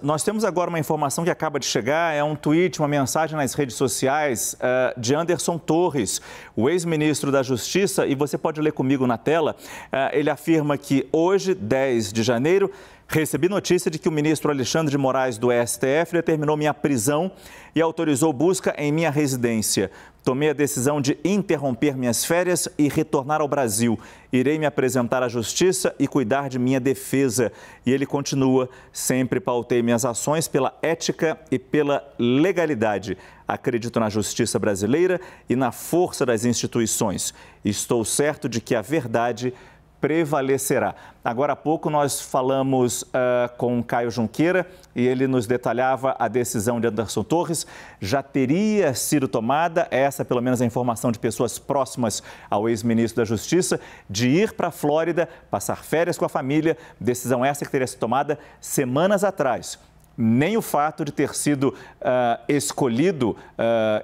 nós temos agora uma informação que acaba de chegar, é um tweet, uma mensagem nas redes sociais de Anderson Torres, o ex-ministro da Justiça, e você pode ler comigo na tela. Ele afirma que hoje, 10 de janeiro, recebi notícia de que o ministro Alexandre de Moraes do STF determinou minha prisão e autorizou busca em minha residência. Tomei a decisão de interromper minhas férias e retornar ao Brasil. Irei me apresentar à Justiça e cuidar de minha defesa. E ele continua: sempre pautei minhas ações pela ética e pela legalidade. Acredito na justiça brasileira e na força das instituições. Estou certo de que a verdade prevalecerá. Agora há pouco nós falamos com o Caio Junqueira e ele nos detalhava a decisão de Anderson Torres. Já teria sido tomada, essa pelo menos a informação de pessoas próximas ao ex-ministro da Justiça, de ir para a Flórida, passar férias com a família. Decisão essa que teria sido tomada semanas atrás. Nem o fato de ter sido escolhido,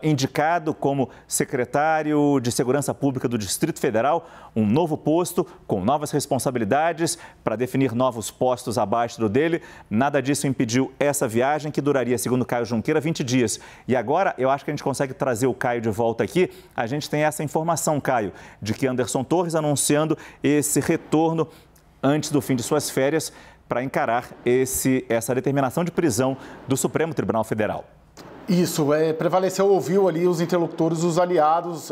indicado como secretário de Segurança Pública do Distrito Federal, um novo posto com novas responsabilidades para definir novos postos abaixo do dele, nada disso impediu essa viagem que duraria, segundo Caio Junqueira, 20 dias. E agora eu acho que a gente consegue trazer o Caio de volta aqui. A gente tem essa informação, Caio, de que Anderson Torres anunciando esse retorno antes do fim de suas férias para encarar essa determinação de prisão do Supremo Tribunal Federal. Isso, prevaleceu, ouviu ali os interlocutores, os aliados,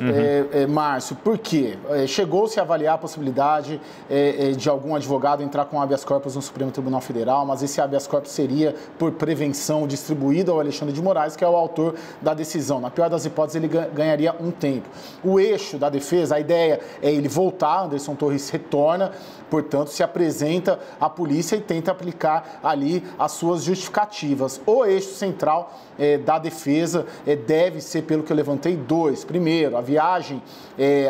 Márcio. Por quê? Chegou-se a avaliar a possibilidade de algum advogado entrar com habeas corpus no Supremo Tribunal Federal, mas esse habeas corpus seria por prevenção distribuído ao Alexandre de Moraes, que é o autor da decisão. Na pior das hipóteses, ele ganharia um tempo. O eixo da defesa, a ideia é ele voltar, Anderson Torres retorna, portanto, se apresenta à polícia e tenta aplicar ali as suas justificativas. O eixo central da defesa deve ser, pelo que eu levantei, dois. Primeiro, a viagem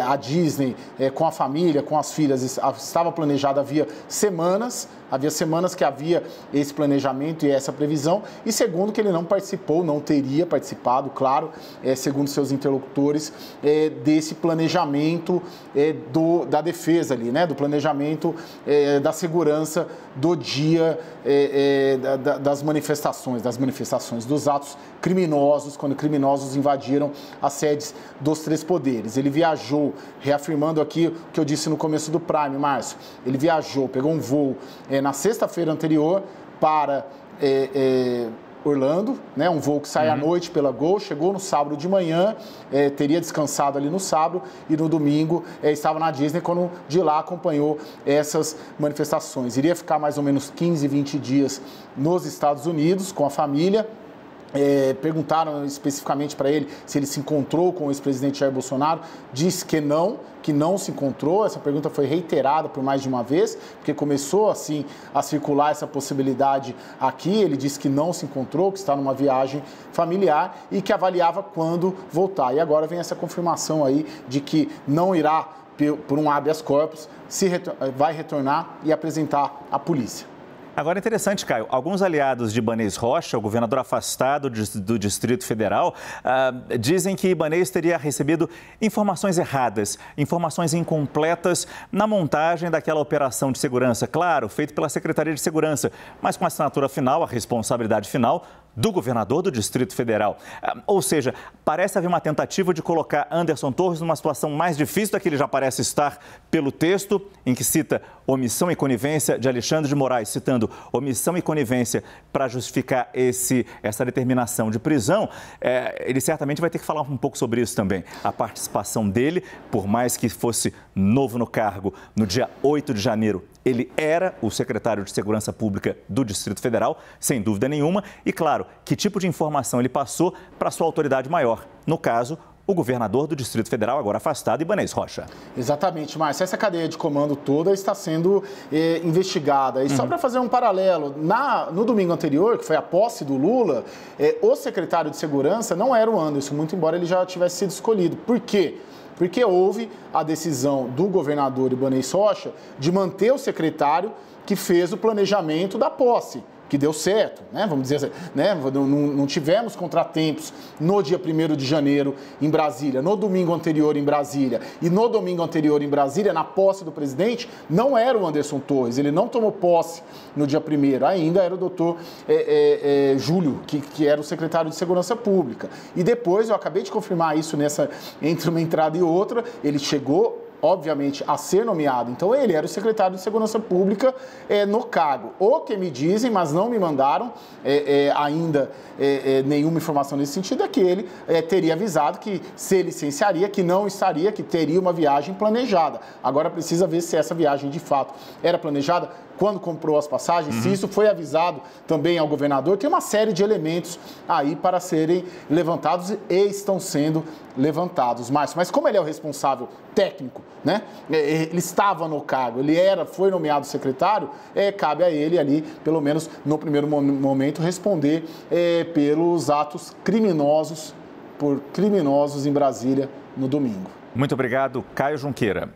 à Disney com a família, com as filhas, estava planejada havia semanas que havia esse planejamento e essa previsão. E segundo, que ele não participou, não teria participado, claro, segundo seus interlocutores, desse planejamento da defesa ali, né? Do planejamento da segurança do dia das manifestações, dos atos criminosos, quando criminosos invadiram as sedes dos três poderes. Ele viajou, reafirmando aqui o que eu disse no começo do Prime, Márcio, ele viajou, pegou um voo na sexta-feira anterior para Orlando, né, um voo que sai à noite pela Gol, chegou no sábado de manhã, teria descansado ali no sábado e no domingo estava na Disney, quando de lá acompanhou essas manifestações. Iria ficar mais ou menos 15, 20 dias nos Estados Unidos com a família. Perguntaram especificamente para ele se ele se encontrou com o ex-presidente Jair Bolsonaro, disse que não se encontrou. Essa pergunta foi reiterada por mais de uma vez, porque começou assim a circular essa possibilidade aqui. Ele disse que não se encontrou, que está numa viagem familiar e que avaliava quando voltar. E agora vem essa confirmação aí de que não irá por um habeas corpus, vai retornar e apresentar à polícia. Agora, interessante, Caio, alguns aliados de Ibanez Rocha, o governador afastado do Distrito Federal, dizem que Ibanez teria recebido informações erradas, informações incompletas na montagem daquela operação de segurança, claro, feita pela Secretaria de Segurança, mas com a assinatura final, a responsabilidade final do governador do Distrito Federal. Ou seja, parece haver uma tentativa de colocar Anderson Torres numa situação mais difícil da que ele já parece estar pelo texto, em que cita omissão e conivência de Alexandre de Moraes, citando omissão e conivência para justificar essa determinação de prisão. Ele certamente vai ter que falar um pouco sobre isso também. A participação dele, por mais que fosse novo no cargo, no dia 8 de janeiro, ele era o secretário de Segurança Pública do Distrito Federal, sem dúvida nenhuma. E, claro, que tipo de informação ele passou para sua autoridade maior. No caso, o governador do Distrito Federal, agora afastado, Ibanez Rocha. Exatamente, Márcio. Essa cadeia de comando toda está sendo investigada. E só para fazer um paralelo, no domingo anterior, que foi a posse do Lula, o secretário de Segurança não era o Anderson, muito embora ele já tivesse sido escolhido. Por quê? Porque houve a decisão do governador Ibanez Rocha de manter o secretário que fez o planejamento da posse. que deu certo, né? Vamos dizer assim, né? Não tivemos contratempos no dia 1º de janeiro em Brasília, no domingo anterior em Brasília e no domingo anterior em Brasília, na posse do presidente, não era o Anderson Torres, ele não tomou posse no dia 1º, ainda era o doutor Júlio, que era o secretário de Segurança Pública. E depois, eu acabei de confirmar isso entre uma entrada e outra, ele chegou obviamente, a ser nomeado. Então, ele era o secretário de Segurança Pública no cargo. O que me dizem, mas não me mandaram ainda nenhuma informação nesse sentido, é que ele teria avisado que se licenciaria, que não estaria, que teria uma viagem planejada. Agora, precisa ver se essa viagem, de fato, era planejada, quando comprou as passagens, se isso foi avisado também ao governador. Tem uma série de elementos aí para serem levantados e estão sendo levantados, Márcio. Mas como ele é o responsável técnico, né? Ele estava no cargo, foi nomeado secretário, cabe a ele ali, pelo menos no primeiro momento, responder pelos atos criminosos, por criminosos em Brasília no domingo. Muito obrigado, Caio Junqueira.